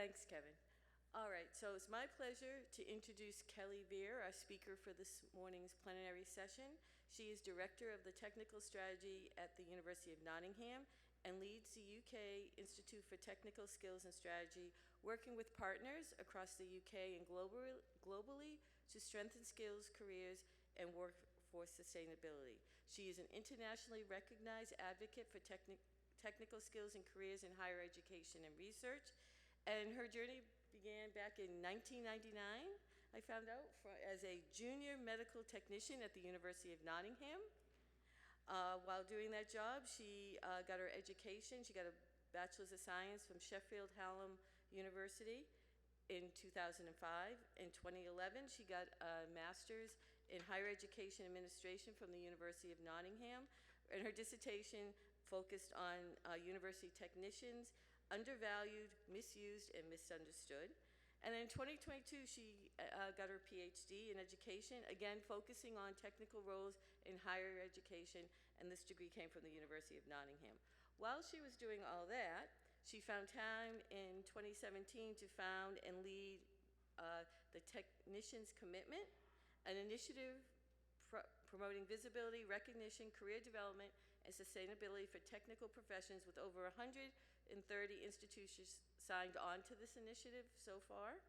Thanks, Kevin. All right, so it's my pleasure to introduce Kelly Vere, our speaker for this morning's plenary session. She is Director of the Technical Strategy at the University of Nottingham and leads the UK Institute for Technical Skills and Strategy, working with partners across the UK and globally to strengthen skills, careers, and workforce sustainability. She is an internationally recognized advocate for technical skills and careers in higher education and research, and her journey began back in 1999, I found out, as a junior medical technician at the University of Nottingham. While doing that job, she got her education. She got a Bachelor's of Science from Sheffield Hallam University in 2005. In 2011, she got a Master's in Higher Education Administration from the University of Nottingham, and her dissertation focused on university technicians, undervalued, misused, and misunderstood. And in 2022, she got her PhD in education, again focusing on technical roles in higher education, and this degree came from the University of Nottingham. While she was doing all that, she found time in 2017 to found and lead the Technicians Commitment, an initiative promoting visibility, recognition, career development, and sustainability for technical professions, with over 130 institutions signed on to this initiative so far.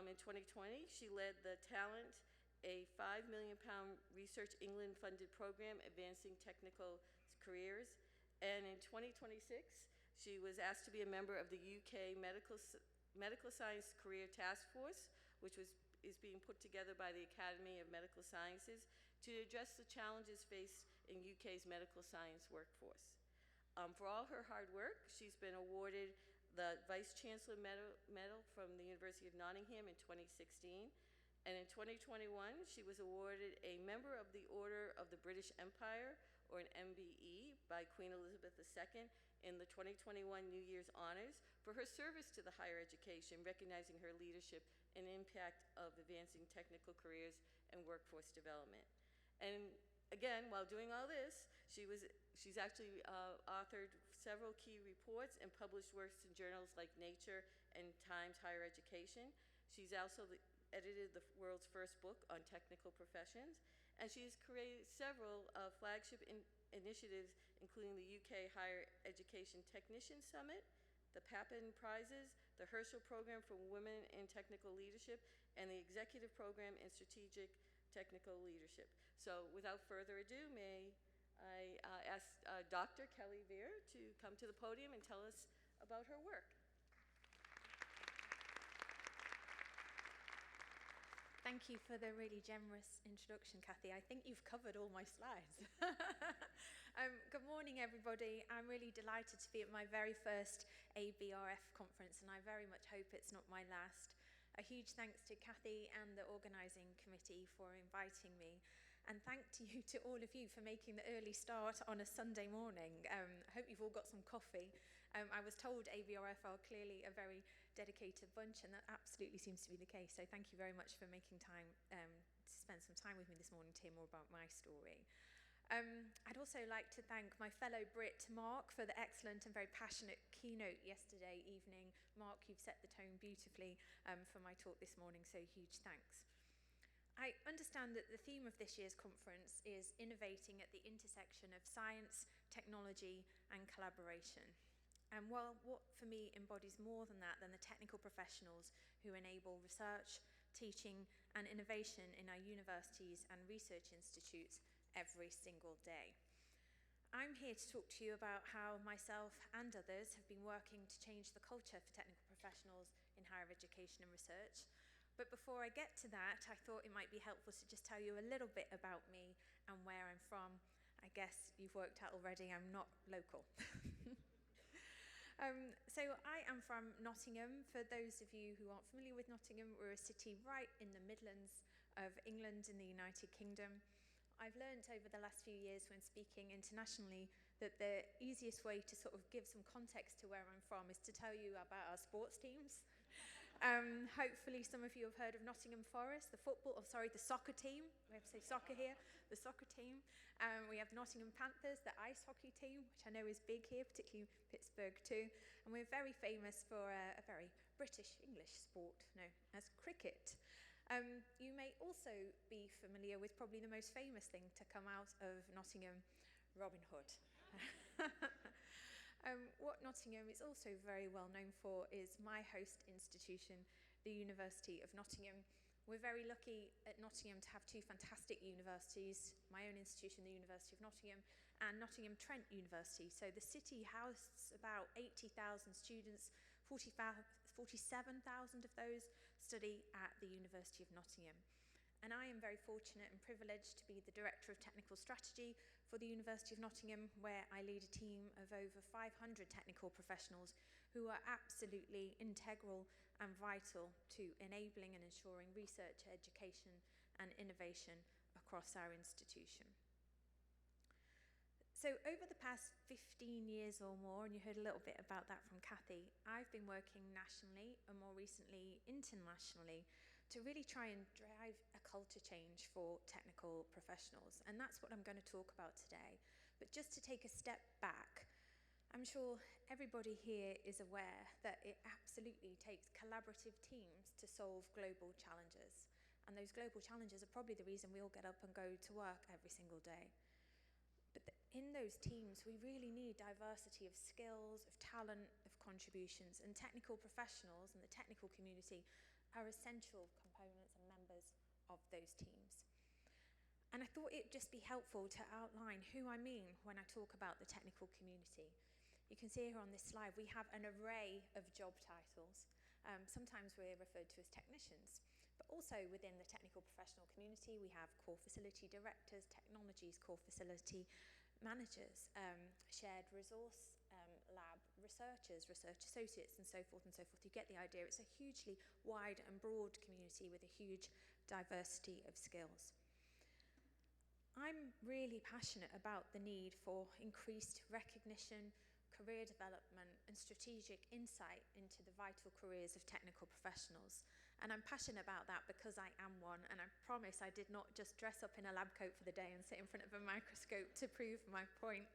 In 2020, she led the Talent, a £5 million Research England funded program advancing technical careers. And in 2026, she was asked to be a member of the UK Medical Science Career Task Force, which is being put together by the Academy of Medical Sciences to address the challenges faced in UK's medical science workforce. For all her hard work, she's been awarded the Vice Chancellor Medal from the University of Nottingham in 2016. And in 2021, she was awarded a Member of the Order of the British Empire, or an MBE, by Queen Elizabeth II in the 2021 New Year's Honors for her service to the higher education, recognizing her leadership and impact of advancing technical careers and workforce development. And again, while doing all this, she's actually authored several key reports and published works in journals like Nature and Times Higher Education. She's also edited the world's first book on technical professions, and she's created several flagship initiatives, including the UK Higher Education Technician Summit, the Papin Prizes, the Herschel Program for Women in Technical Leadership, and the Executive Program in Strategic Technical Leadership. So without further ado, may I ask Dr. Kelly Vere to come to the podium and tell us about her work. Thank you for the really generous introduction, Kathy. I think you've covered all my slides. Good morning, everybody. I'm really delighted to be at my very first ABRF conference, and I very much hope it's not my last. A huge thanks to Kathy and the organising committee for inviting me, and thank you to all of you for making the early start on a Sunday morning. I hope you've all got some coffee. I was told ABRF are clearly a very dedicated bunch, and that absolutely seems to be the case, so thank you very much for making time to spend some time with me this morning to hear more about my story. I'd also like to thank my fellow Brit, Mark, for the excellent and very passionate keynote yesterday evening. Mark, you've set the tone beautifully for my talk this morning, so huge thanks. I understand that the theme of this year's conference is innovating at the intersection of science, technology, and collaboration. And while what for me embodies more than that, than the technical professionals who enable research, teaching, and innovation in our universities and research institutes every single day. I'm here to talk to you about how myself and others have been working to change the culture for technical professionals in higher education and research. But before I get to that, I thought it might be helpful to just tell you a little bit about me and where I'm from. I guess you've worked out already, I'm not local. So I am from Nottingham. For those of you who aren't familiar with Nottingham, we're a city right in the Midlands of England in the United Kingdom. I've learned over the last few years when speaking internationally that the easiest way to sort of give some context to where I'm from is to tell you about our sports teams. Hopefully some of you have heard of Nottingham Forest, the soccer team. We have to say soccer here, the soccer team. We have the Nottingham Panthers, the ice hockey team, which I know is big here, particularly Pittsburgh too. And we're very famous for a very British English sport known as cricket. You may also be familiar with probably the most famous thing to come out of Nottingham, Robin Hood. What Nottingham is also very well known for is my host institution, the University of Nottingham. We're very lucky at Nottingham to have two fantastic universities, my own institution, the University of Nottingham, and Nottingham Trent University. So the city houses about 80,000 students, 47,000 of those study at the University of Nottingham. And I am very fortunate and privileged to be the Director of Technical Strategy for the University of Nottingham, where I lead a team of over 500 technical professionals who are absolutely integral and vital to enabling and ensuring research, education and innovation across our institution. So over the past 15 years or more, and you heard a little bit about that from Kathy, I've been working nationally and more recently internationally to really try and drive a culture change for technical professionals. And that's what I'm going to talk about today. But just to take a step back, I'm sure everybody here is aware that it absolutely takes collaborative teams to solve global challenges. And those global challenges are probably the reason we all get up and go to work every single day. But in those teams, we really need diversity of skills, of talent, of contributions, and technical professionals and the technical community are essential components and members of those teams. And I thought it'd just be helpful to outline who I mean when I talk about the technical community. You can see here on this slide, we have an array of job titles. Sometimes we're referred to as technicians, but also within the technical professional community, we have core facility directors, technologies, core facility managers, shared resource lab researchers, research associates, and so forth and so forth. You get the idea. It's a hugely wide and broad community with a huge diversity of skills. I'm really passionate about the need for increased recognition, career development, and strategic insight into the vital careers of technical professionals. And I'm passionate about that because I am one, and I promise I did not just dress up in a lab coat for the day and sit in front of a microscope to prove my point.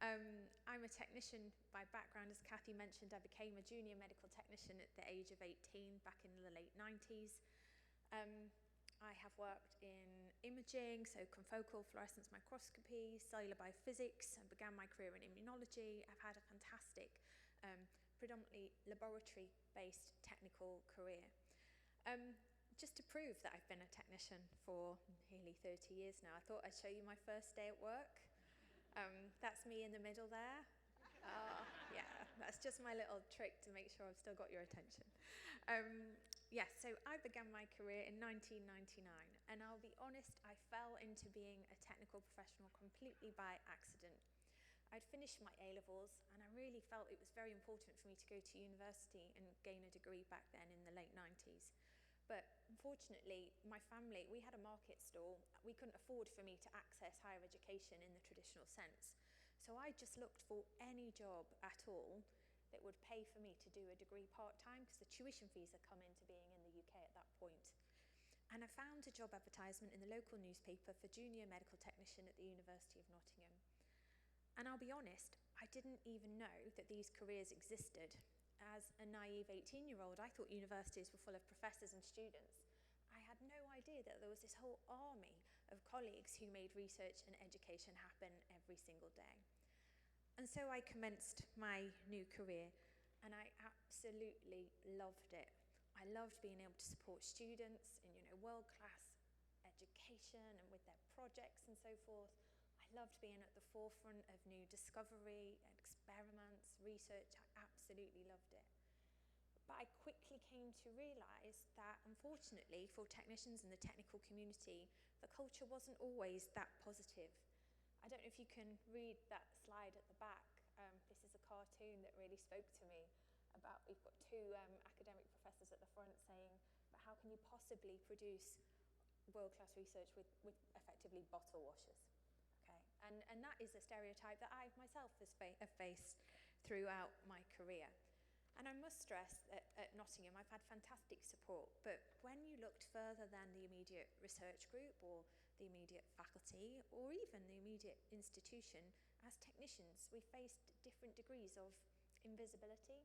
I'm a technician by background. As Kathy mentioned, I became a junior medical technician at the age of 18 back in the late 90s. I have worked in imaging, so confocal fluorescence microscopy, cellular biophysics, and began my career in immunology. I've had a fantastic, predominantly laboratory-based technical career. Just to prove that I've been a technician for nearly 30 years now, I thought I'd show you my first day at work. That's me in the middle there. Yeah, that's just my little trick to make sure I've still got your attention. So I began my career in 1999, and I'll be honest, I fell into being a technical professional completely by accident. I'd finished my A-levels, and I really felt it was very important for me to go to university and gain a degree back then in the late 90s. But unfortunately, my family, we had a market stall. We couldn't afford for me to access higher education in the traditional sense. So I just looked for any job at all that would pay for me to do a degree part-time, because the tuition fees had come into being in the UK at that point. And I found a job advertisement in the local newspaper for junior medical technician at the University of Nottingham. And I'll be honest, I didn't even know that these careers existed. As a naive 18-year-old, I thought universities were full of professors and students. I had no idea that there was this whole army of colleagues who made research and education happen every single day. And so I commenced my new career, and I absolutely loved it. I loved being able to support students in, world-class education and with their projects and so forth. I loved being at the forefront of new discovery, experiments, research. I absolutely loved it. But I quickly came to realise that, unfortunately, for technicians in the technical community, the culture wasn't always that positive. I don't know if you can read that slide at the back. This is a cartoon that really spoke to me about, we've got two academic professors at the front saying, but how can you possibly produce world-class research with effectively bottle washers? Okay, and that is a stereotype that I myself have faced throughout my career. And I must stress that at Nottingham I've had fantastic support, but when you looked further than the immediate research group or the immediate faculty or even the immediate institution, as technicians we faced different degrees of invisibility,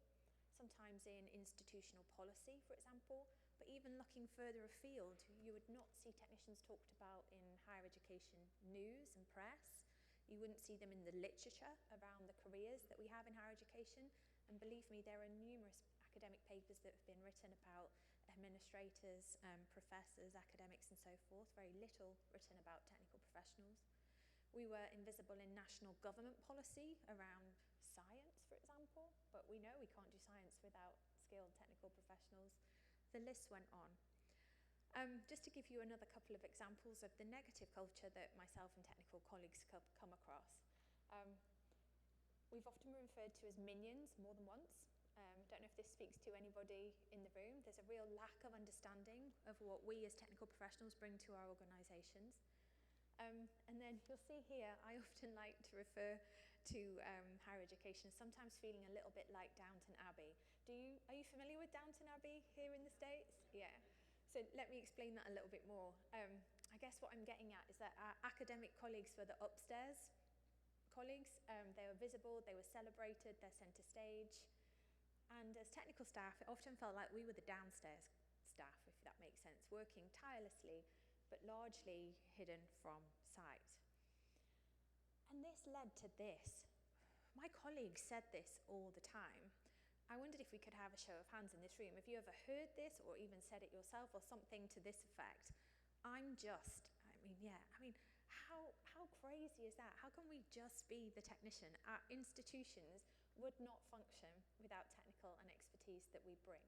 sometimes in institutional policy, for example, but even looking further afield, you would not see technicians talked about in higher education news and press. You wouldn't see them in the literature around the careers that we have in higher education. And believe me, there are numerous academic papers that have been written about administrators, professors, academics and so forth. Very little written about technical professionals. We were invisible in national government policy around science, for example, but we know we can't do science without skilled technical professionals. The list went on. Just to give you another couple of examples of the negative culture that myself and technical colleagues come across. We've often been referred to as minions more than once. Don't know if this speaks to anybody in the room. There's a real lack of understanding of what we as technical professionals bring to our organisations. And then you'll see here, I often like to refer to higher education, sometimes feeling a little bit like Downton Abbey. Are you familiar with Downton Abbey here in the States? Yeah. So let me explain that a little bit more. I guess what I'm getting at is that our academic colleagues were the upstairs colleagues. They were visible, they were celebrated, they're centre stage. And as technical staff, it often felt like we were the downstairs staff, if that makes sense, working tirelessly, but largely hidden from sight. And this led to this. My colleagues said this all the time. I wondered if we could have a show of hands in this room. Have you ever heard this or even said it yourself or something to this effect? How crazy is that? How can we just be the technician? Our institutions would not function without technical and expertise that we bring.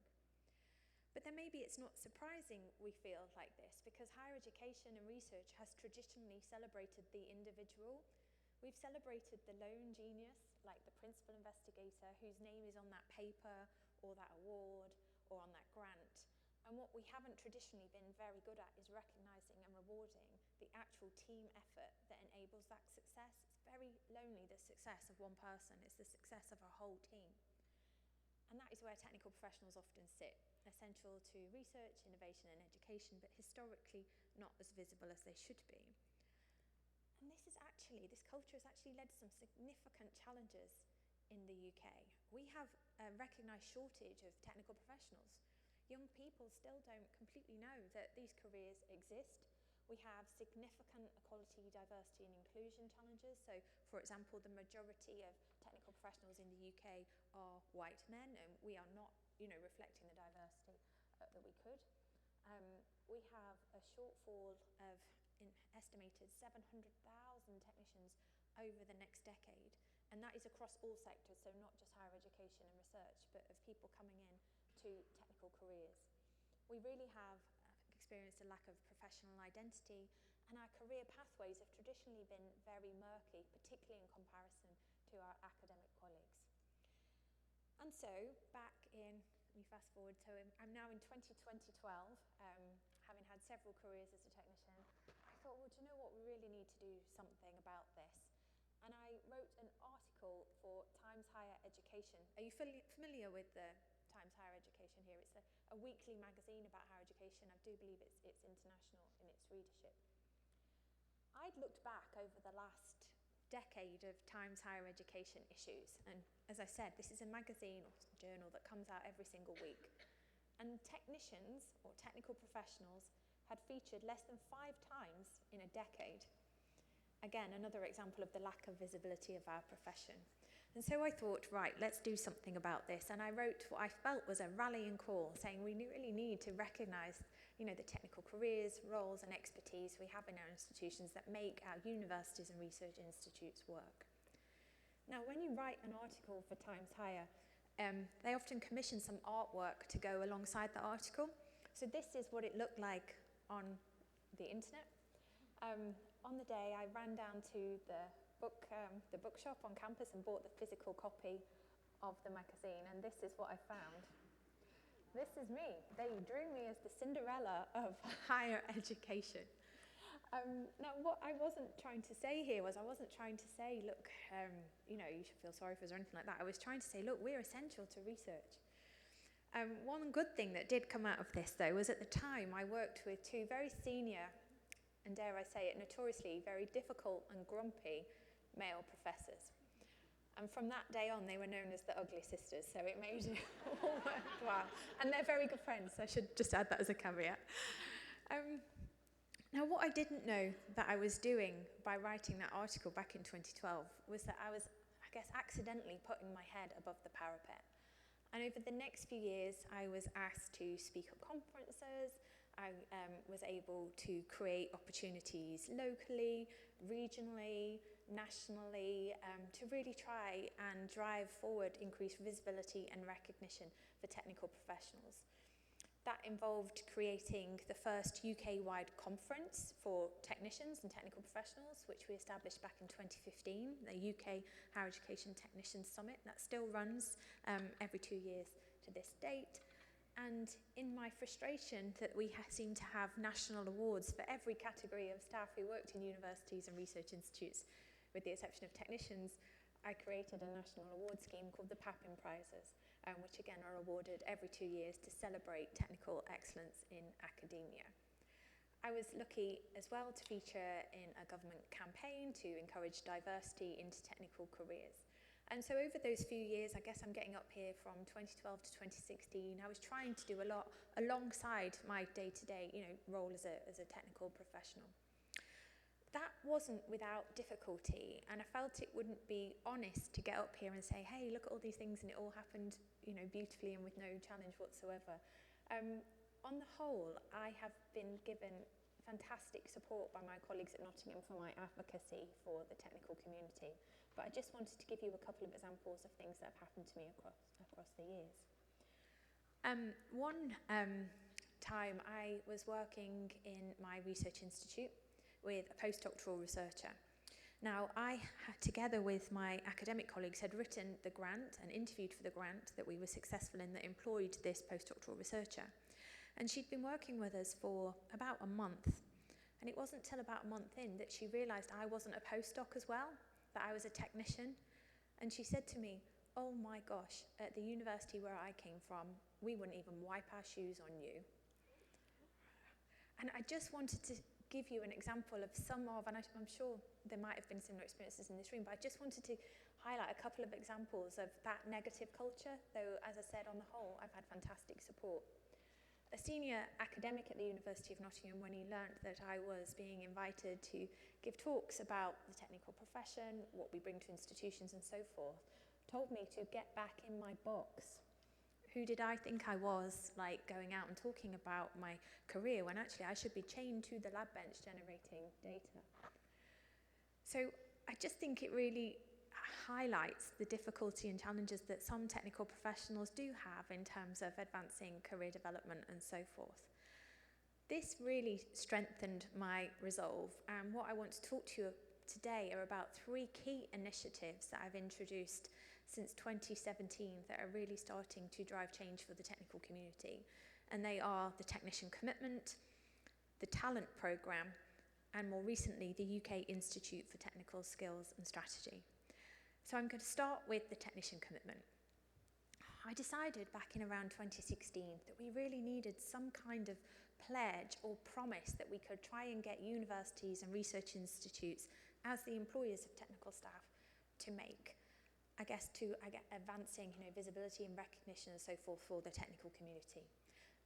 But then maybe it's not surprising we feel like this, because higher education and research has traditionally celebrated the individual. We've celebrated the lone genius, like the principal investigator whose name is on that paper or that award or on that grant. And what we haven't traditionally been very good at is recognising and rewarding the actual team effort that enables that success. It's very lonely, the success of one person. It's the success of a whole team. And that is where technical professionals often sit, essential to research, innovation and education, but historically not as visible as they should be. And this culture has actually led to some significant challenges in the UK. We have a recognised shortage of technical professionals. Young people still don't completely know that these careers exist. We have significant equality, diversity and inclusion challenges. So, for example, the majority of technical professionals in the UK are white men, and we are not, reflecting the diversity that we could. We have a shortfall of estimated 700,000 technicians over the next decade, and that is across all sectors, so not just higher education and research, but of people coming in to technical careers. We really have experienced a lack of professional identity, and our career pathways have traditionally been very murky, particularly in comparison to our academic colleagues. And so, let me fast forward, so I'm now in 2012, having had several careers as a technician. I thought, well, do you know what, we really need to do something about this. And I wrote an article for Times Higher Education. Are you familiar with the Times Higher Education here? It's a weekly magazine about higher education. I do believe it's international in its readership. I'd looked back over the last decade of Times Higher Education issues, and as I said, this is a magazine or journal that comes out every single week, and technicians or technical professionals had featured less than 5 times in a decade. Again, another example of the lack of visibility of our profession. And so I thought, right, let's do something about this. And I wrote what I felt was a rallying call, saying we really need to recognise, the technical careers, roles and expertise we have in our institutions that make our universities and research institutes work. Now, when you write an article for Times Higher, they often commission some artwork to go alongside the article. So this is what it looked like on the internet. On the day, I ran down to the bookshop on campus and bought the physical copy of the magazine, and this is what I found. This is me. They drew me as the Cinderella of higher education. Now, what I wasn't trying to say here was, I wasn't trying to say, look, you should feel sorry for us or anything like that. I was trying to say, look, we're essential to research. One good thing that did come out of this, though, was at the time I worked with two very senior, and dare I say it, notoriously very difficult and grumpy male professors. And from that day on, they were known as the Ugly Sisters, so it made it all worthwhile. And they're very good friends, so I should just add that as a caveat. Now, what I didn't know that I was doing by writing that article back in 2012 was that I was, I guess, accidentally putting my head above the parapet. And over the next few years, I was asked to speak at conferences. I was able to create opportunities locally, regionally, nationally, to really try and drive forward increased visibility and recognition for technical professionals. That involved creating the first UK-wide conference for technicians and technical professionals, which we established back in 2015, the UK Higher Education Technicians Summit. That still runs every 2 years to this date. And in my frustration that we seem to have national awards for every category of staff who worked in universities and research institutes, with the exception of technicians, I created a national award scheme called the Papin Prizes, which again are awarded every 2 years to celebrate technical excellence in academia. I was lucky as well to feature in a government campaign to encourage diversity into technical careers. And so over those few years, I guess I'm getting up here from 2012 to 2016, I was trying to do a lot alongside my day-to-day, role as a technical professional. That wasn't without difficulty, and I felt it wouldn't be honest to get up here and say, hey, look at all these things and it all happened, beautifully and with no challenge whatsoever. On the whole, I have been given fantastic support by my colleagues at Nottingham for my advocacy for the technical community. But I just wanted to give you a couple of examples of things that have happened to me across the years. One time I was working in my research institute with a postdoctoral researcher. Now, I, together with my academic colleagues, had written the grant and interviewed for the grant that we were successful in that employed this postdoctoral researcher. And she'd been working with us for about a month. And it wasn't till about a month in that she realised I wasn't a postdoc as well, that I was a technician. And she said to me, oh my gosh, at the university where I came from, we wouldn't even wipe our shoes on you. And I just wanted to give you an example of some of, and I'm sure there might have been similar experiences in this room, but I just wanted to highlight a couple of examples of that negative culture, though, as I said, on the whole, I've had fantastic support. A senior academic at the University of Nottingham, when he learnt that I was being invited to give talks about the technical profession, what we bring to institutions and so forth, told me to get back in my box. Who did I think I was, going out and talking about my career when actually I should be chained to the lab bench generating data? So I just think it really highlights the difficulty and challenges that some technical professionals do have in terms of advancing career development and so forth. This really strengthened my resolve, and what I want to talk to you today are about 3 key initiatives that I've introduced since 2017 that are really starting to drive change for the technical community. And they are the Technician Commitment, the Talent Programme, and more recently, the UK Institute for Technical Skills and Strategy. So I'm going to start with the Technician Commitment. I decided back in around 2016 that we really needed some kind of pledge or promise that we could try and get universities and research institutes as the employers of technical staff to make, I guess, to advancing visibility and recognition and so forth for the technical community.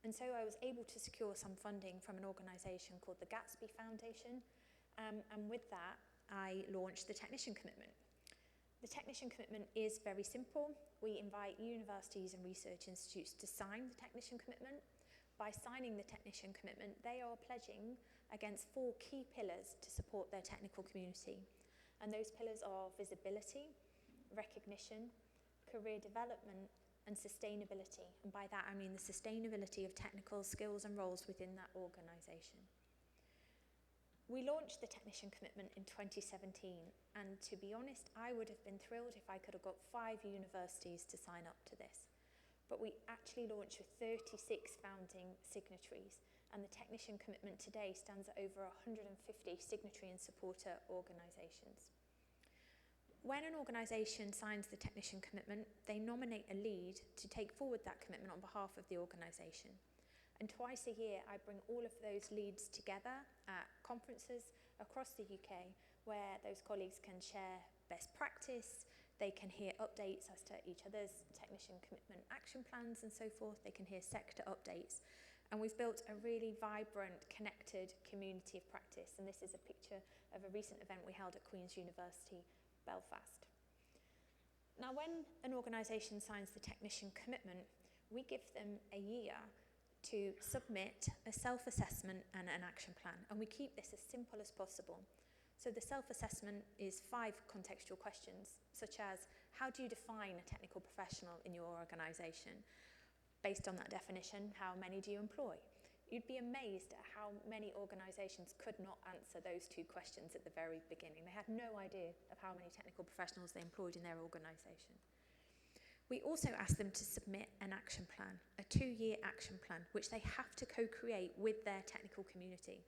And so I was able to secure some funding from an organisation called the Gatsby Foundation, and with that I launched the Technician Commitment. The Technician Commitment is very simple. We invite universities and research institutes to sign the Technician Commitment. By signing the Technician Commitment, they are pledging against 4 key pillars to support their technical community. And those pillars are visibility, recognition, career development, and sustainability. And by that I mean the sustainability of technical skills and roles within that organisation. We launched the Technician Commitment in 2017, and to be honest, I would have been thrilled if I could have got 5 universities to sign up to this. But we actually launched with 36 founding signatories, and the Technician Commitment today stands at over 150 signatory and supporter organisations. When an organisation signs the technician commitment, they nominate a lead to take forward that commitment on behalf of the organisation. And twice a year, I bring all of those leads together at conferences across the UK where those colleagues can share best practice, they can hear updates as to each other's technician commitment action plans and so forth, they can hear sector updates. And we've built a really vibrant, connected community of practice. And this is a picture of a recent event we held at Queen's University, Belfast. Now, when an organisation signs the technician commitment, we give them a year to submit a self-assessment and an action plan. And we keep this as simple as possible. So the self-assessment is 5 contextual questions, such as, how do you define a technical professional in your organisation? Based on that definition, how many do you employ? You'd be amazed at how many organisations could not answer those 2 questions at the very beginning. They had no idea of how many technical professionals they employed in their organisation. We also asked them to submit an action plan, a 2-year action plan, which they have to co-create with their technical community.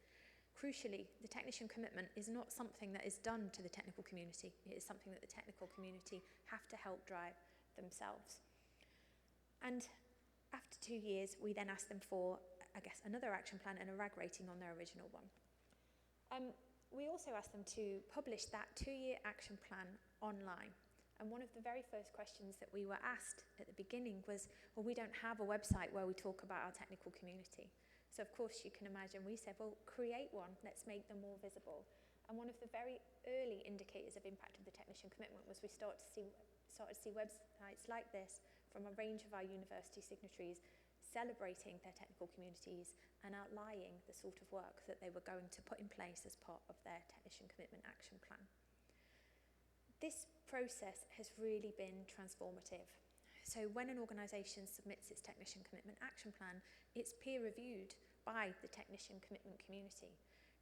Crucially, the technician commitment is not something that is done to the technical community. It is something that the technical community have to help drive themselves. And after 2 years, we then asked them for, I guess, another action plan and a RAG rating on their original one. We also asked them to publish that 2-year action plan online. And one of the very first questions that we were asked at the beginning was, well, we don't have a website where we talk about our technical community. So of course you can imagine we said, well, create one, let's make them more visible. And one of the very early indicators of impact of the technician commitment was we started to see websites like this from a range of our university signatories celebrating their technical communities and outlining the sort of work that they were going to put in place as part of their technician commitment action plan. This process has really been transformative. So when an organisation submits its technician commitment action plan, it's peer reviewed by the technician commitment community.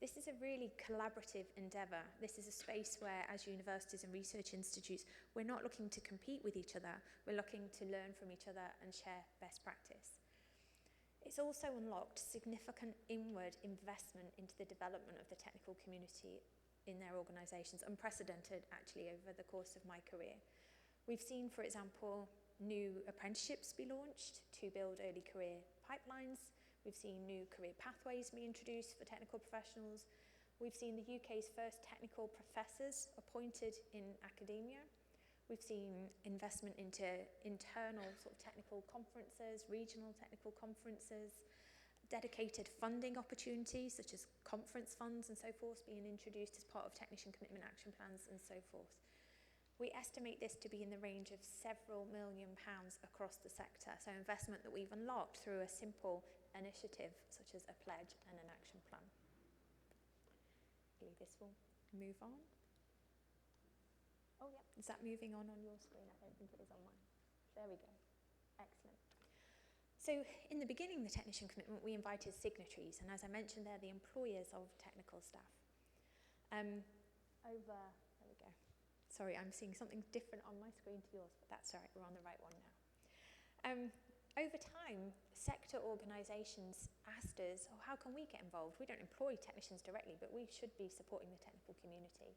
This is a really collaborative endeavour. This is a space where, as universities and research institutes, we're not looking to compete with each other, we're looking to learn from each other and share best practice. It's also unlocked significant inward investment into the development of the technical community in their organisations, unprecedented actually over the course of my career. We've seen, for example, new apprenticeships be launched to build early career pipelines. We've seen new career pathways be introduced for technical professionals. We've seen the UK's first technical professors appointed in academia. We've seen investment into internal sort of technical conferences, regional technical conferences, dedicated funding opportunities such as conference funds and so forth being introduced as part of technician commitment action plans and so forth. We estimate this to be in the range of several £1 million across the sector, so investment that we've unlocked through a simple initiative such as a pledge and an action plan. I believe this will move on. Oh yeah, is that moving on your screen? I don't think it is on mine. There we go. Excellent. So in the beginning of the technician commitment, we invited signatories, and as I mentioned, they're the employers of technical staff. There we go. Sorry, I'm seeing something different on my screen to yours, but that's all right, we're on the right one now. Over time, sector organisations asked us, oh, how can we get involved? We don't employ technicians directly, but we should be supporting the technical community.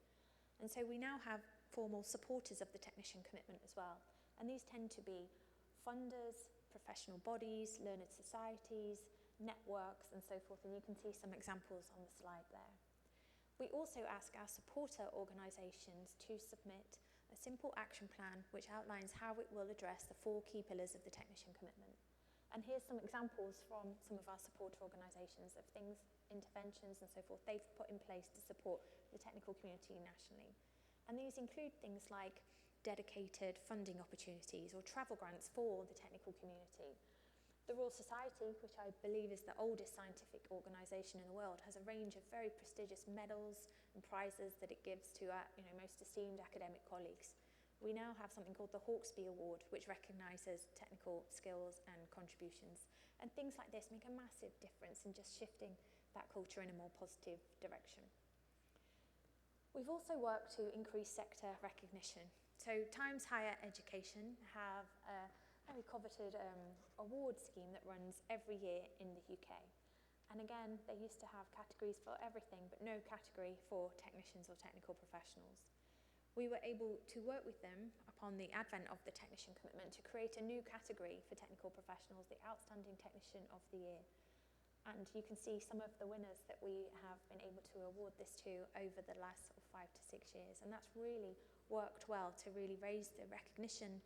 And so we now have formal supporters of the technician commitment as well. And these tend to be funders, professional bodies, learned societies, networks, and so forth. And you can see some examples on the slide there. We also ask our supporter organisations to submit a simple action plan which outlines how it will address the 4 key pillars of the technician commitment. And here's some examples from some of our supporter organisations of things, interventions and so forth they've put in place to support the technical community nationally. And these include things like dedicated funding opportunities or travel grants for the technical community. The Royal Society, which I believe is the oldest scientific organisation in the world, has a range of very prestigious medals and prizes that it gives to our most esteemed academic colleagues. We now have something called the Hawksby Award, which recognises technical skills and contributions. And things like this make a massive difference in just shifting that culture in a more positive direction. We've also worked to increase sector recognition. So Times Higher Education have a very coveted award scheme that runs every year in the UK. And again, they used to have categories for everything, but no category for technicians or technical professionals. we were able to work with them upon the advent of the Technician Commitment to create a new category for technical professionals, the Outstanding Technician of the Year. And you can see some of the winners that we have been able to award this to over the last 5 to 6 years. And that's really worked well to really raise the recognition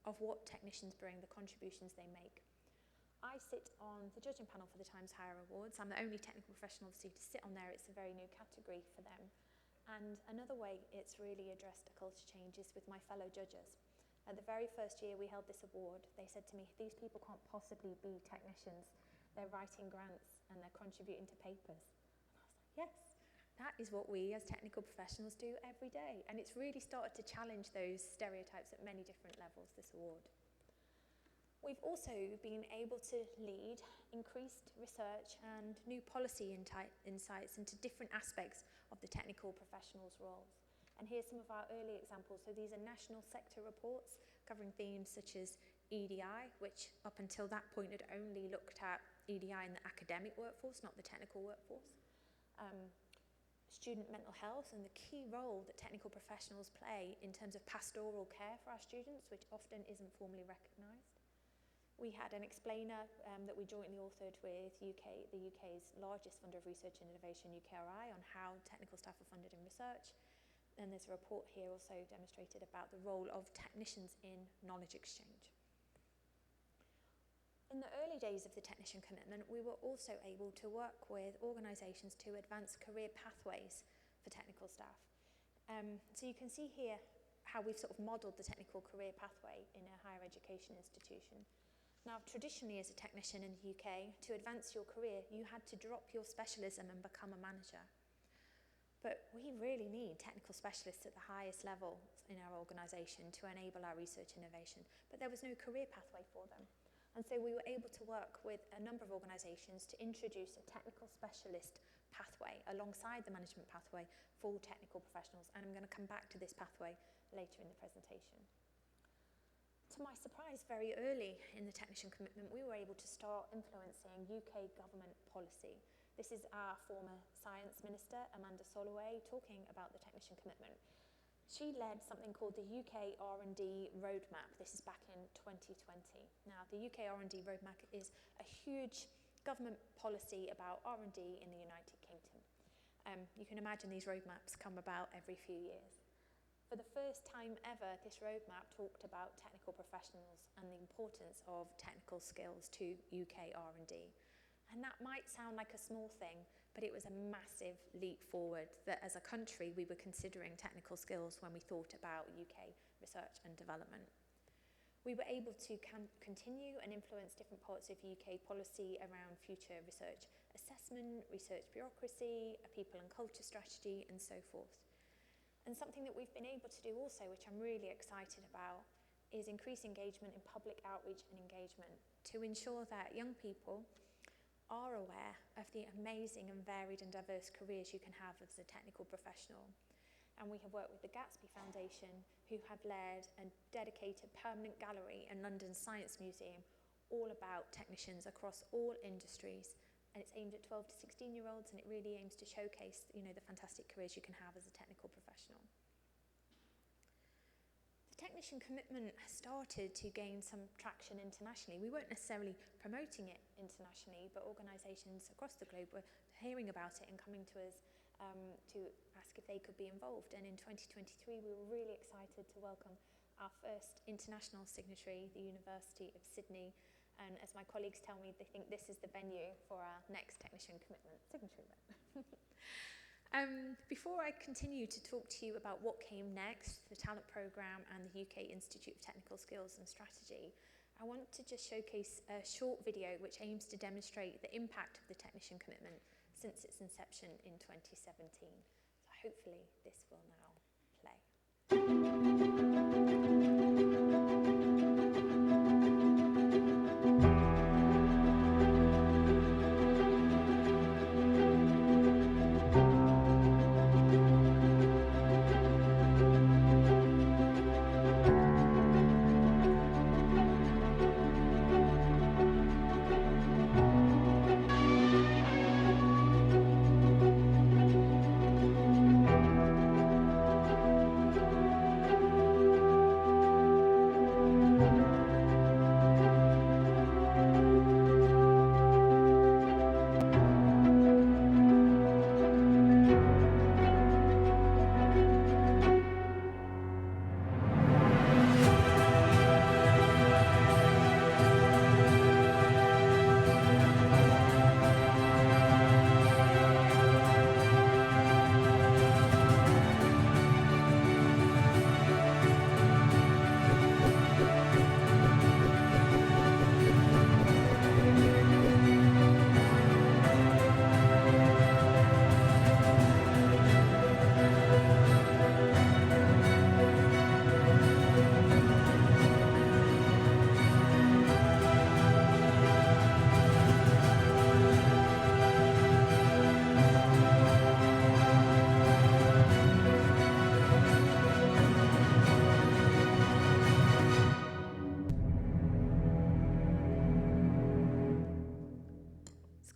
of what technicians bring, the contributions they make. I sit on the judging panel for the Times Higher Awards. I'm the only technical professional obviously to sit on there. It's a very new category for them. And another way it's really addressed a culture change is with my fellow judges. At the very first year we held this award, they said to me, these people can't possibly be technicians. They're writing grants and they're contributing to papers. And I was like, yes, that is what we as technical professionals do every day. And it's really started to challenge those stereotypes at many different levels, this award. We've also been able to lead increased research and new policy insights into different aspects of the technical professionals' roles. And here's some of our early examples. So these are national sector reports covering themes such as EDI, which up until that point had only looked at EDI in the academic workforce, not the technical workforce. Student mental health and the key role that technical professionals play in terms of pastoral care for our students, which often isn't formally recognised. We had an explainer that we jointly authored with the UK's largest funder of research and innovation, UKRI, on how technical staff are funded in research. And there's a report here also demonstrated about the role of technicians in knowledge exchange. In the early days of the Technician Commitment, we were also able to work with organisations to advance career pathways for technical staff. So you can see here how we've sort of modelled the technical career pathway in a higher education institution. Now, traditionally as a technician in the UK, to advance your career, you had to drop your specialism and become a manager. But we really need technical specialists at the highest level in our organisation to enable our research innovation. But there was no career pathway for them. And so we were able to work with a number of organisations to introduce a technical specialist pathway alongside the management pathway for technical professionals. And I'm going to come back to this pathway later in the presentation. To my surprise, very early in the Technician Commitment, we were able to start influencing UK government policy. This is our former Science Minister, Amanda Soloway, talking about the Technician Commitment. She led something called the UK R&D Roadmap. This is back in 2020. Now, the UK R&D Roadmap is a huge government policy about R&D in the United Kingdom. You can imagine these roadmaps come about every few years. For the first time ever, this roadmap talked about technical professionals and the importance of technical skills to UK R&D. And that might sound like a small thing, but it was a massive leap forward that as a country we were considering technical skills when we thought about UK research and development. We were able to continue and influence different parts of UK policy around future research assessment, research bureaucracy, a people and culture strategy, and so forth. And something that we've been able to do also, which I'm really excited about, is increase engagement in public outreach and engagement to ensure that young people are aware of the amazing and varied and diverse careers you can have as a technical professional. And we have worked with the Gatsby Foundation, who have led a dedicated permanent gallery in London's Science Museum, all about technicians across all industries. And it's aimed at 12 to 16-year-olds, and it really aims to showcase, the fantastic careers you can have as a technical professional. The Technician Commitment started to gain some traction internationally. We weren't necessarily promoting it internationally, but organisations across the globe were hearing about it and coming to us to ask if they could be involved. And in 2023, we were really excited to welcome our first international signatory, the University of Sydney. And as my colleagues tell me, they think this is the venue for our next Technician Commitment signature event. Before I continue to talk to you about what came next, the talent programme and the UK Institute of Technical Skills and Strategy, I want to just showcase a short video which aims to demonstrate the impact of the Technician Commitment since its inception in 2017. So hopefully this will now play.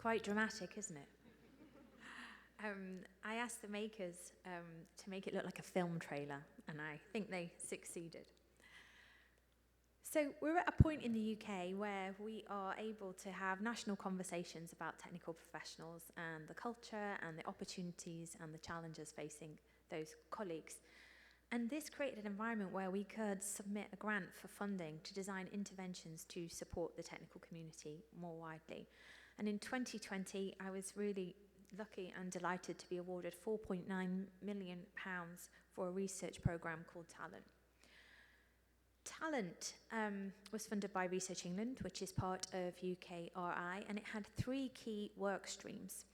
quite dramatic, isn't it? I asked the makers to make it look like a film trailer, and I think they succeeded. So we're at a point in the UK where we are able to have national conversations about technical professionals and the culture and the opportunities and the challenges facing those colleagues. And this created an environment where we could submit a grant for funding to design interventions to support the technical community more widely. And in 2020, I was really lucky and delighted to be awarded £4.9 million for a research programme called Talent. Talent was funded by Research England, which is part of UKRI, and it had 3 key work streams.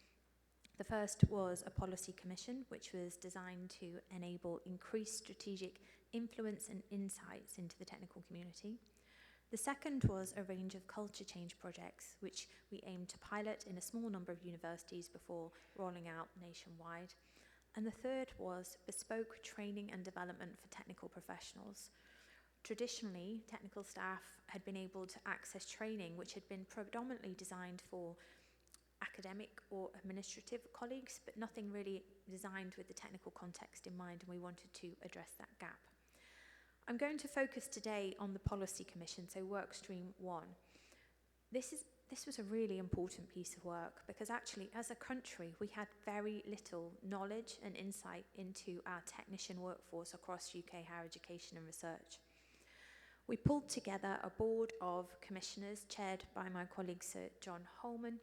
The first was a policy commission, which was designed to enable increased strategic influence and insights into the technical community. The second was a range of culture change projects, which we aimed to pilot in a small number of universities before rolling out nationwide. And the third was bespoke training and development for technical professionals. Traditionally, technical staff had been able to access training which had been predominantly designed for academic or administrative colleagues, but nothing really designed with the technical context in mind, and we wanted to address that gap. I'm going to focus today on the Policy Commission, so work stream 1. This was a really important piece of work because actually as a country we had very little knowledge and insight into our technician workforce across UK higher education and research. We pulled together a board of commissioners chaired by my colleague Sir John Holman,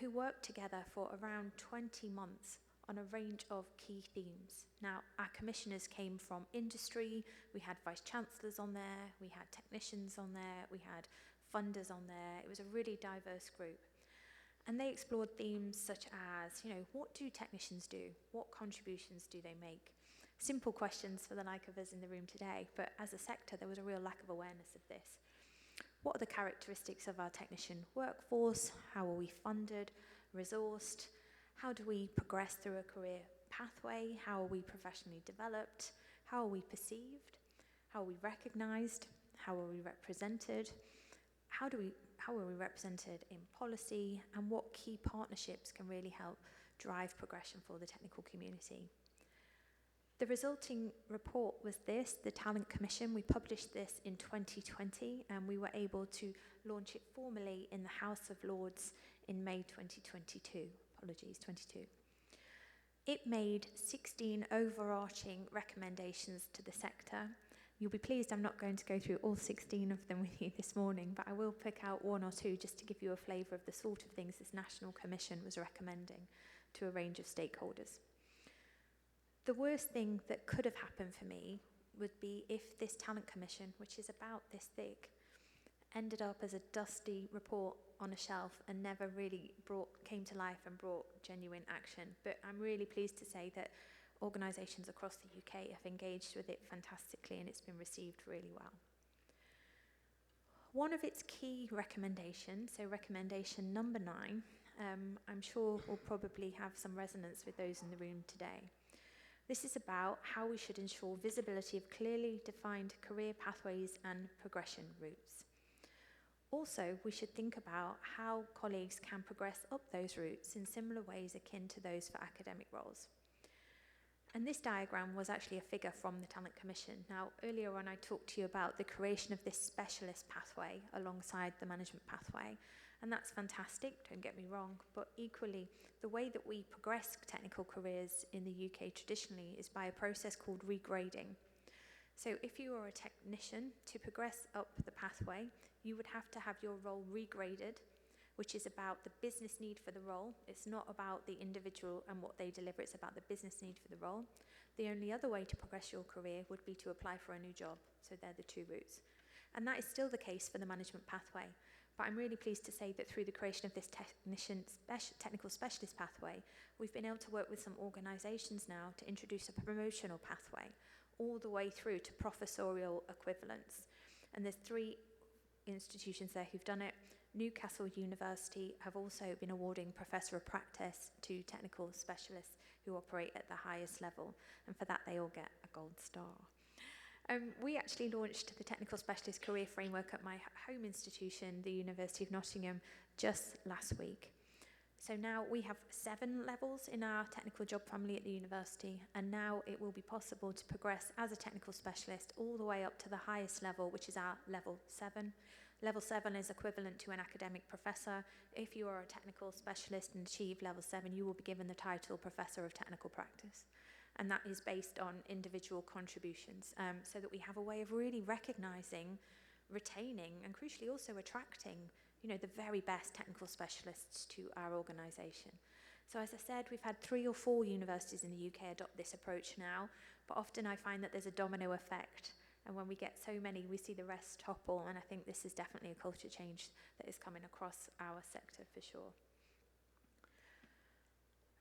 who worked together for around 20 months on a range of key themes. Now, our commissioners came from industry, we had vice chancellors on there, we had technicians on there, we had funders on there. It was a really diverse group. And they explored themes such as, what do technicians do? What contributions do they make? Simple questions for the like of us in the room today, but as a sector, there was a real lack of awareness of this. What are the characteristics of our technician workforce? How are we funded, resourced? How do we progress through a career pathway? How are we professionally developed? How are we perceived? How are we recognised? How are we represented? How are we represented in policy? And what key partnerships can really help drive progression for the technical community? The resulting report was this, the Talent Commission. We published this in 2020 and we were able to launch it formally in the House of Lords in May 2022. Apologies, 22. It made 16 overarching recommendations to the sector. You'll be pleased I'm not going to go through all 16 of them with you this morning, but I will pick out 1 or 2 just to give you a flavour of the sort of things this National Commission was recommending to a range of stakeholders. The worst thing that could have happened for me would be if this Talent Commission, which is about this thick, ended up as a dusty report on a shelf and never really came to life and brought genuine action. But I'm really pleased to say that organisations across the UK have engaged with it fantastically and it's been received really well. One of its key recommendations, so recommendation number 9, I'm sure will probably have some resonance with those in the room today. This is about how we should ensure visibility of clearly defined career pathways and progression routes. Also, we should think about how colleagues can progress up those routes in similar ways akin to those for academic roles. And this diagram was actually a figure from the Talent Commission. Now, earlier on I talked to you about the creation of this specialist pathway alongside the management pathway. And that's fantastic, don't get me wrong, but equally, the way that we progress technical careers in the UK traditionally is by a process called regrading. So if you are a technician, to progress up the pathway, you would have to have your role regraded, which is about the business need for the role. It's not about the individual and what they deliver, it's about the business need for the role. The only other way to progress your career would be to apply for a new job. So they're the 2 routes. And that is still the case for the management pathway. But I'm really pleased to say that through the creation of this technical specialist pathway, we've been able to work with some organisations now to introduce a promotional pathway all the way through to professorial equivalence. And there's 3 institutions there who've done it. Newcastle University have also been awarding Professor of Practice to technical specialists who operate at the highest level, and for that they all get a gold star. We actually launched the Technical Specialist Career Framework at my home institution, the University of Nottingham, just last week. So now we have 7 levels in our technical job family at the university, and now it will be possible to progress as a technical specialist all the way up to the highest level, which is our level 7. Level 7 is equivalent to an academic professor. If you are a technical specialist and achieve level 7, you will be given the title Professor of Technical Practice. And that is based on individual contributions, so that we have a way of really recognising, retaining, and crucially also attracting the very best technical specialists to our organisation. So as I said, we've had 3 or 4 universities in the UK adopt this approach now, but often I find that there's a domino effect, and when we get so many, we see the rest topple, and I think this is definitely a culture change that is coming across our sector for sure.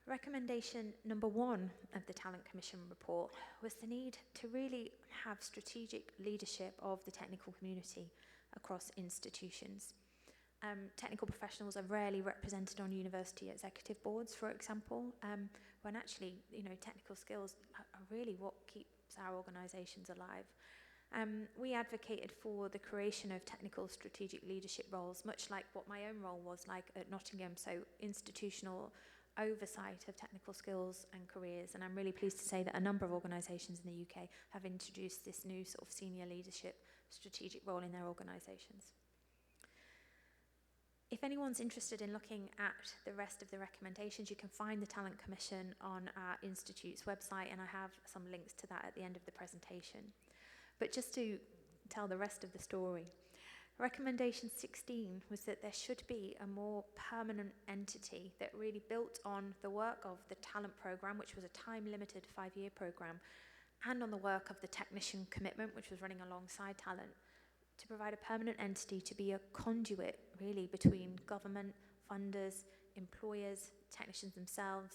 Recommendation number 1 of the Talent Commission report was the need to really have strategic leadership of the technical community across institutions. Technical professionals are rarely represented on university executive boards, for example, when actually, technical skills are really what keeps our organisations alive. We advocated for the creation of technical strategic leadership roles, much like what my own role was like at Nottingham, so institutional oversight of technical skills and careers, and I'm really pleased to say that a number of organisations in the UK have introduced this new sort of senior leadership strategic role in their organisations. If anyone's interested in looking at the rest of the recommendations, you can find the Talent Commission on our Institute's website, and I have some links to that at the end of the presentation. But just to tell the rest of the story, Recommendation 16 was that there should be a more permanent entity that really built on the work of the talent programme, which was a time-limited 5-year programme, and on the work of the technician commitment, which was running alongside talent, to provide a permanent entity to be a conduit, really, between government, funders, employers, technicians themselves,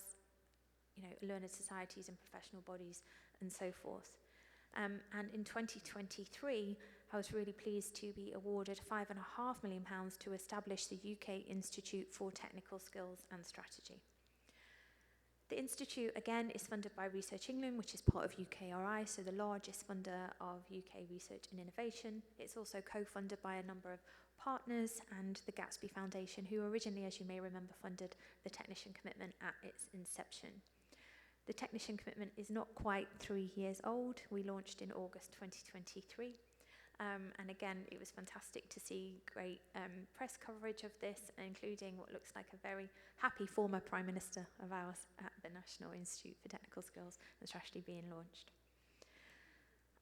learned societies and professional bodies, and so forth. And in 2023, I was really pleased to be awarded £5.5 million to establish the UK Institute for Technical Skills and Strategy. The Institute, again, is funded by Research England, which is part of UKRI, so the largest funder of UK research and innovation. It's also co-funded by a number of partners and the Gatsby Foundation, who originally, as you may remember, funded the Technician Commitment at its inception. The Technician Commitment is not quite 3 years old. We launched in August 2023. And again, it was fantastic to see great press coverage of this, including what looks like a very happy former Prime Minister of ours at the National Institute for Technical Skills and Strategy being launched.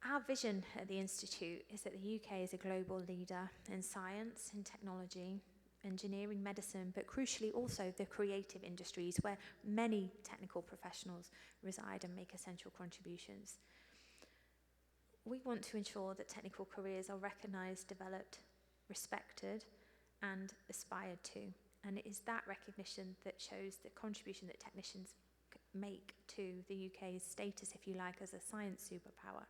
Our vision at the Institute is that the UK is a global leader in science, in technology, engineering, medicine, but crucially also the creative industries where many technical professionals reside and make essential contributions. We want to ensure that technical careers are recognised, developed, respected, and aspired to. And it is that recognition that shows the contribution that technicians make to the UK's status, if you like, as a science superpower.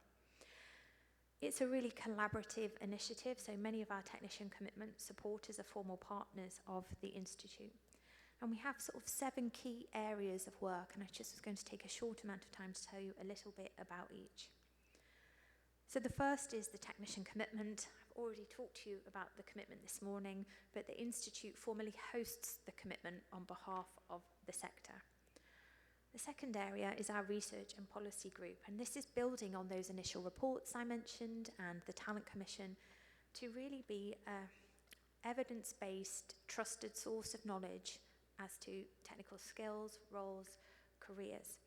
It's a really collaborative initiative, so many of our Technician Commitment supporters are formal partners of the Institute. And we have sort of 7 key areas of work, and I just was going to take a short amount of time to tell you a little bit about each. So the first is the Technician Commitment. I've already talked to you about the commitment this morning, but the Institute formally hosts the commitment on behalf of the sector. The second area is our Research and Policy Group, and this is building on those initial reports I mentioned and the Talent Commission to really be an evidence-based, trusted source of knowledge as to technical skills, roles, careers.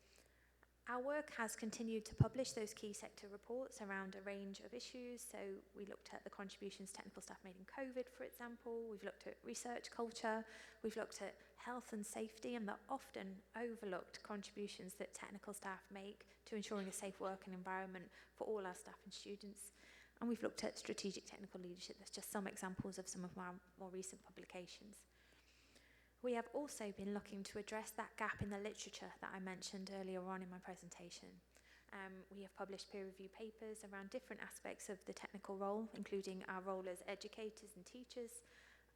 Our work has continued to publish those key sector reports around a range of issues. So we looked at the contributions technical staff made in COVID, for example. We've looked at research culture. We've looked at health and safety and the often overlooked contributions that technical staff make to ensuring a safe working environment for all our staff and students. And we've looked at strategic technical leadership. That's just some examples of some of our more recent publications. We have also been looking to address that gap in the literature that I mentioned earlier on in my presentation. We have published peer-reviewed papers around different aspects of the technical role, including our role as educators and teachers,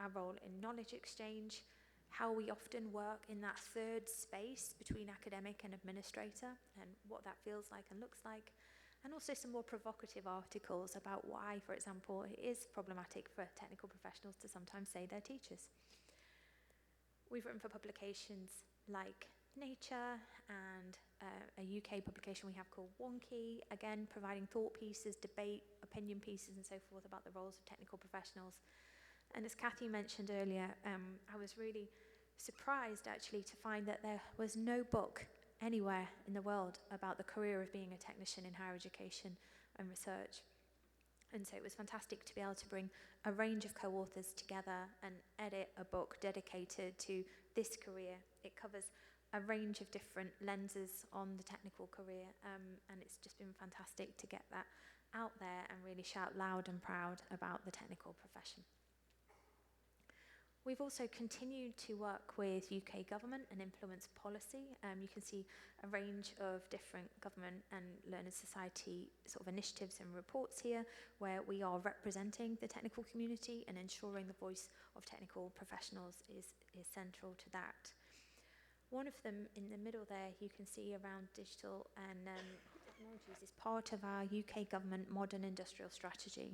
our role in knowledge exchange, how we often work in that third space between academic and administrator, and what that feels like and looks like, and also some more provocative articles about why, for example, it is problematic for technical professionals to sometimes say they're teachers. We've written for publications like Nature and a UK publication we have called Wonky, again providing thought pieces, debate, opinion pieces and so forth about the roles of technical professionals. And as Kathy mentioned earlier, I was really surprised actually to find that there was no book anywhere in the world about the career of being a technician in higher education and research. And so it was fantastic to be able to bring a range of co-authors together and edit a book dedicated to this career. It covers a range of different lenses on the technical career, and it's just been fantastic to get that out there and really shout loud and proud about the technical profession. We've also continued to work with UK government and influence policy. You can see a range of different government and learners' society sort of initiatives and reports here where we are representing the technical community and ensuring the voice of technical professionals is central to that. One of them in the middle there you can see around digital and technologies is part of our UK government modern industrial strategy.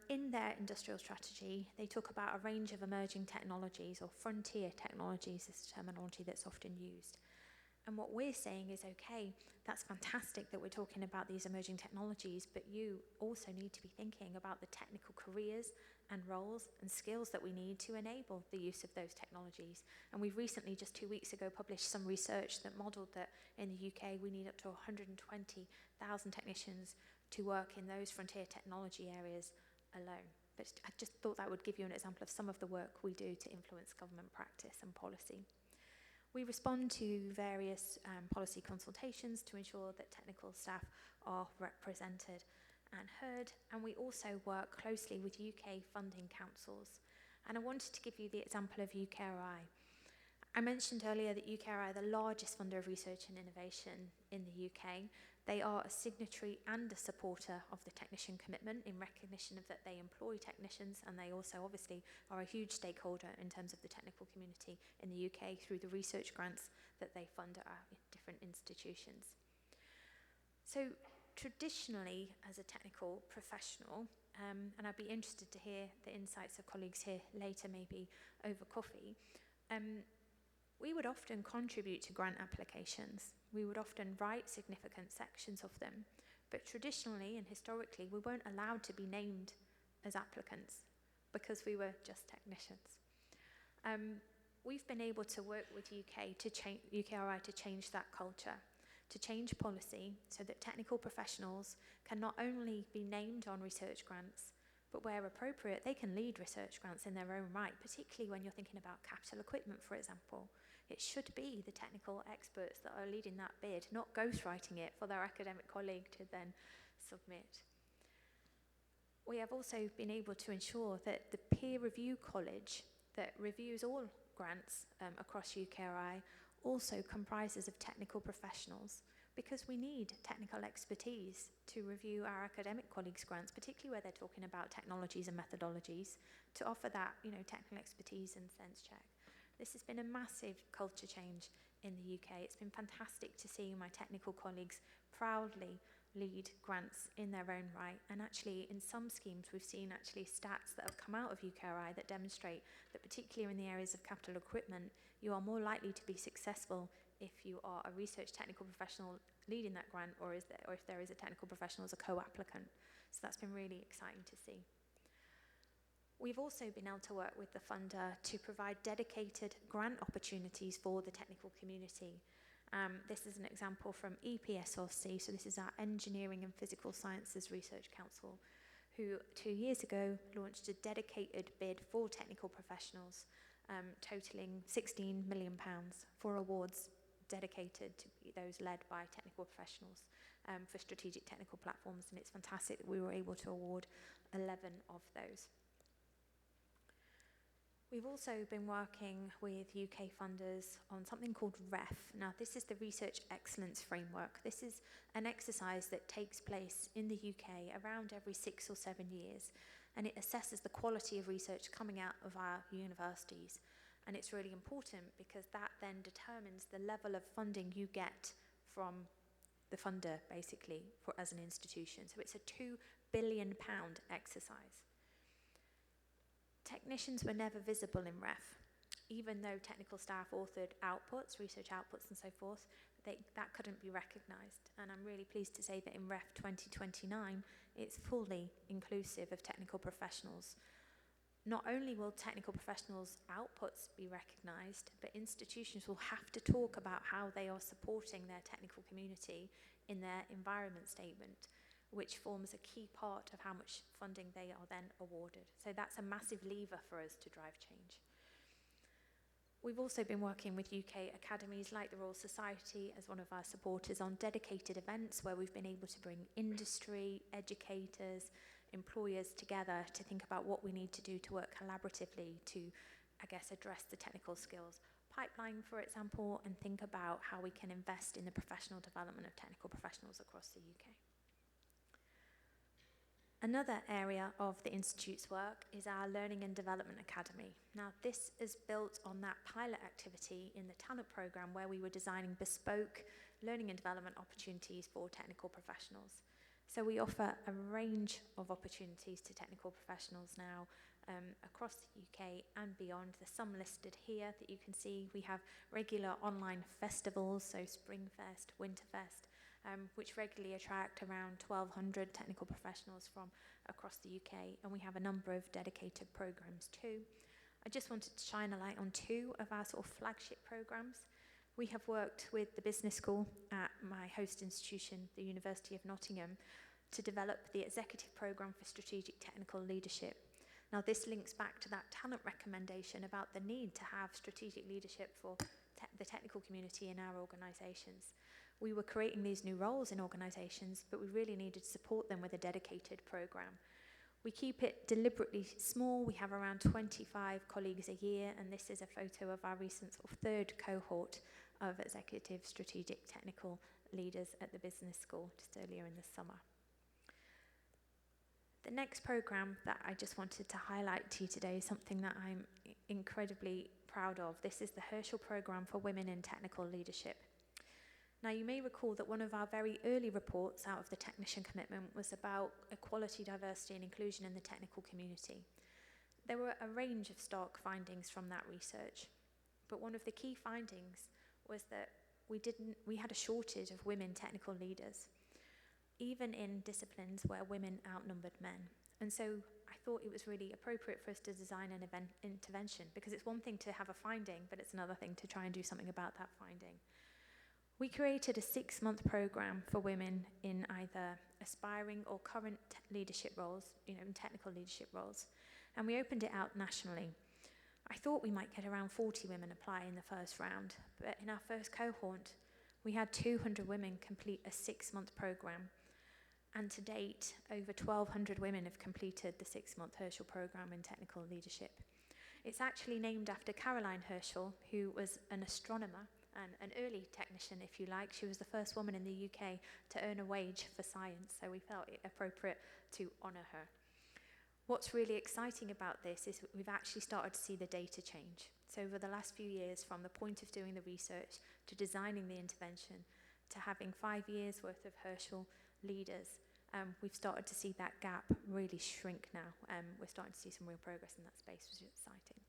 In their industrial strategy, they talk about a range of emerging technologies, or frontier technologies is the terminology that's often used. And what we're saying is, okay, that's fantastic that we're talking about these emerging technologies, but you also need to be thinking about the technical careers and roles and skills that we need to enable the use of those technologies. And we've recently, just 2 weeks ago, published some research that modelled that in the UK we need up to 120,000 technicians to work in those frontier technology areas alone. But I just thought that would give you an example of some of the work we do to influence government practice and policy. We respond to various policy consultations to ensure that technical staff are represented and heard, and we also work closely with UK funding councils. And I wanted to give you the example of UKRI. I mentioned earlier that UKRI are the largest funder of research and innovation in the UK. They are a signatory and a supporter of the technician commitment in recognition of that they employ technicians, and they also obviously are a huge stakeholder in terms of the technical community in the UK through the research grants that they fund at our different institutions. So traditionally, as a technical professional, and I'd be interested to hear the insights of colleagues here later, maybe over coffee, we would often contribute to grant applications. We would often write significant sections of them, but traditionally and historically we weren't allowed to be named as applicants because we were just technicians. We've been able to work with UKRI to change that culture, to change policy so that technical professionals can not only be named on research grants, but where appropriate, they can lead research grants in their own right, particularly when you're thinking about capital equipment, for example. It should be the technical experts that are leading that bid, not ghostwriting it for their academic colleague to then submit. We have also been able to ensure that the peer review college that reviews all grants across UKRI also comprises of technical professionals, because we need technical expertise to review our academic colleagues' grants, particularly where they're talking about technologies and methodologies, to offer that, technical expertise and sense check. This has been a massive culture change in the UK. It's been fantastic to see my technical colleagues proudly lead grants in their own right. And actually, in some schemes, we've seen actually stats that have come out of UKRI that demonstrate that particularly in the areas of capital equipment, you are more likely to be successful if you are a research technical professional leading that grant, or if there is a technical professional as a co-applicant. So that's been really exciting to see. We've also been able to work with the funder to provide dedicated grant opportunities for the technical community. This is an example from EPSRC, so this is our Engineering and Physical Sciences Research Council, who 2 years ago launched a dedicated bid for technical professionals, totaling £16 million for awards dedicated to those led by technical professionals for strategic technical platforms, and it's fantastic that we were able to award 11 of those. We've also been working with UK funders on something called REF. Now, this is the Research Excellence Framework. This is an exercise that takes place in the UK around every 6 or 7 years, and it assesses the quality of research coming out of our universities. And it's really important because that then determines the level of funding you get from the funder, basically, as an institution. So it's a £2 billion exercise. Technicians were never visible in REF. even though technical staff authored outputs, research outputs and so forth, that couldn't be recognised. And I'm really pleased to say that in REF 2029, it's fully inclusive of technical professionals. Not only will technical professionals' outputs be recognised, but institutions will have to talk about how they are supporting their technical community in their environment statement, which forms a key part of how much funding they are then awarded. So that's a massive lever for us to drive change. We've also been working with UK academies like the Royal Society as one of our supporters on dedicated events where we've been able to bring industry, educators, employers together to think about what we need to do to work collaboratively to, I guess, address the technical skills pipeline, for example, and think about how we can invest in the professional development of technical professionals across the UK. Another area of the Institute's work is our Learning and Development Academy. Now, this is built on that pilot activity in the talent programme where we were designing bespoke learning and development opportunities for technical professionals. So we offer a range of opportunities to technical professionals now across the UK and beyond. There's some listed here that you can see. We have regular online festivals, so Springfest, Winterfest, which regularly attract around 1,200 technical professionals from across the UK, and we have a number of dedicated programmes too. I just wanted to shine a light on two of our sort of flagship programmes. We have worked with the business school at my host institution, the University of Nottingham, to develop the Executive Programme for Strategic Technical Leadership. Now, this links back to that talent recommendation about the need to have strategic leadership for the technical community in our organisations. We were creating these new roles in organisations, but we really needed to support them with a dedicated programme. We keep it deliberately small. We have around 25 colleagues a year, and this is a photo of our recent sort of third cohort of executive strategic technical leaders at the business school just earlier in the summer. The next programme that I just wanted to highlight to you today is something that I'm incredibly proud of. This is the Herschel Programme for Women in Technical Leadership. Now, you may recall that one of our very early reports out of the technician commitment was about equality, diversity and inclusion in the technical community. There were a range of stark findings from that research, but one of the key findings was that we had a shortage of women technical leaders, even in disciplines where women outnumbered men. And so I thought it was really appropriate for us to design an intervention, because it's one thing to have a finding, but it's another thing to try and do something about that finding. We created a 6-month programme for women in either aspiring or current leadership roles, in technical leadership roles, and we opened it out nationally. I thought we might get around 40 women apply in the first round, but in our first cohort, we had 200 women complete a 6-month programme, and to date, over 1,200 women have completed the 6-month Herschel programme in technical leadership. It's actually named after Caroline Herschel, who was an astronomer and an early technician, if you like. She was the first woman in the UK to earn a wage for science, so we felt it appropriate to honour her. What's really exciting about this is we've actually started to see the data change. So over the last few years, from the point of doing the research to designing the intervention to having 5 years worth of Herschel leaders, we've started to see that gap really shrink now. We're starting to see some real progress in that space, which is exciting.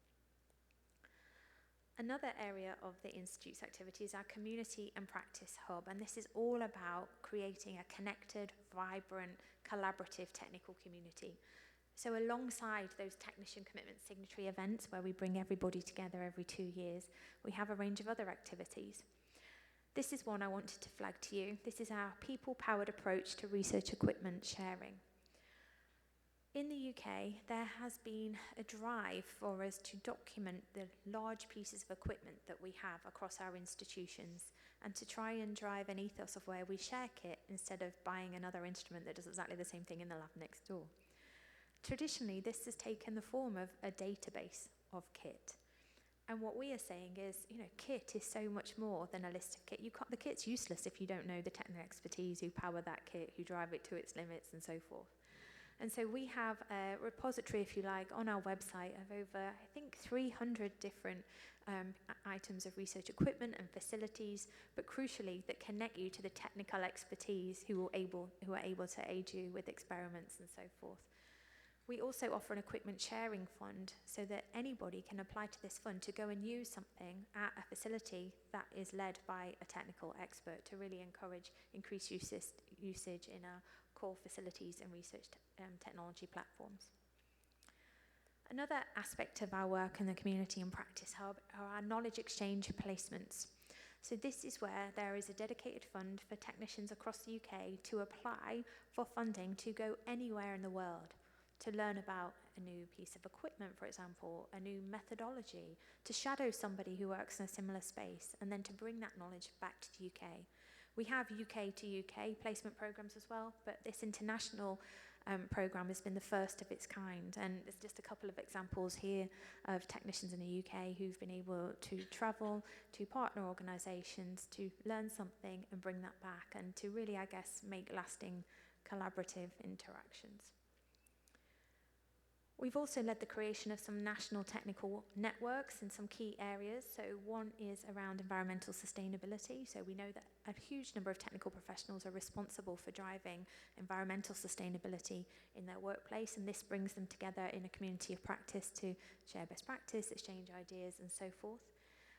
Another area of the Institute's activity is our community and practice hub, and this is all about creating a connected, vibrant, collaborative technical community. So alongside those technician commitment signatory events where we bring everybody together every 2 years, we have a range of other activities. This is one I wanted to flag to you. This is our people-powered approach to research equipment sharing. In the UK, there has been a drive for us to document the large pieces of equipment that we have across our institutions and to try and drive an ethos of where we share kit instead of buying another instrument that does exactly the same thing in the lab next door. Traditionally, this has taken the form of a database of kit. And what we are saying is, kit is so much more than a list of kit. The kit's useless if you don't know the technical expertise who power that kit, who drive it to its limits and so forth. And so we have a repository, if you like, on our website of over, I think, 300 different items of research equipment and facilities, but crucially, that connect you to the technical expertise who are able to aid you with experiments and so forth. We also offer an equipment sharing fund so that anybody can apply to this fund to go and use something at a facility that is led by a technical expert to really encourage increased usage in our core facilities and research technology platforms. Another aspect of our work in the Community and Practice Hub are our knowledge exchange placements. So this is where there is a dedicated fund for technicians across the UK to apply for funding to go anywhere in the world, to learn about a new piece of equipment, for example, a new methodology, to shadow somebody who works in a similar space, and then to bring that knowledge back to the UK. We have UK to UK placement programs as well, but this international program has been the first of its kind, and there's just a couple of examples here of technicians in the UK who've been able to travel to partner organisations to learn something and bring that back, and to really, I guess, make lasting collaborative interactions. We've also led the creation of some national technical networks in some key areas. So one is around environmental sustainability. So we know that a huge number of technical professionals are responsible for driving environmental sustainability in their workplace, and this brings them together in a community of practice to share best practice, exchange ideas, and so forth.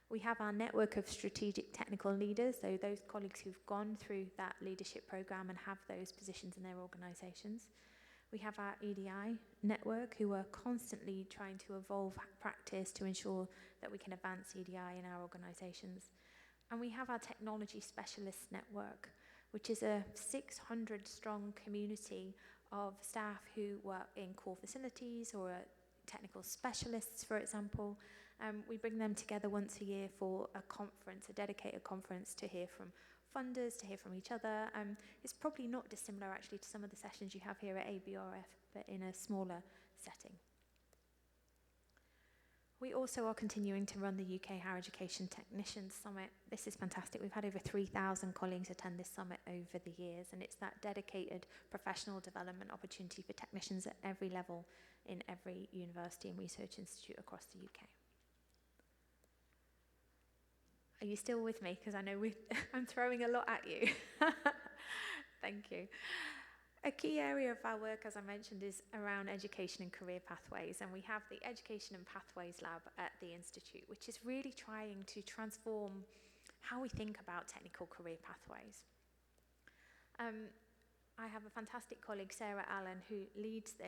We have our network of strategic technical leaders, so those colleagues who've gone through that leadership program and have those positions in their organisations. We have our EDI network, who are constantly trying to evolve practice to ensure that we can advance EDI in our organisations. And we have our technology specialists network, which is a 600-strong community of staff who work in core facilities or technical specialists, for example. We bring them together once a year for a conference, a dedicated conference, to hear from funders, to hear from each other. It's probably not dissimilar actually to some of the sessions you have here at ABRF, but in a smaller setting. We also are continuing to run the UK Higher Education Technicians Summit. This is fantastic. We've had over 3,000 colleagues attend this summit over the years, and it's that dedicated professional development opportunity for technicians at every level in every university and research institute across the UK. Are you still with me? Because I know I'm throwing a lot at you. Thank you. A key area of our work, as I mentioned, is around education and career pathways, and we have the Education and Pathways Lab at the Institute, which is really trying to transform how we think about technical career pathways. I have a fantastic colleague, Sarah Allen, who leads this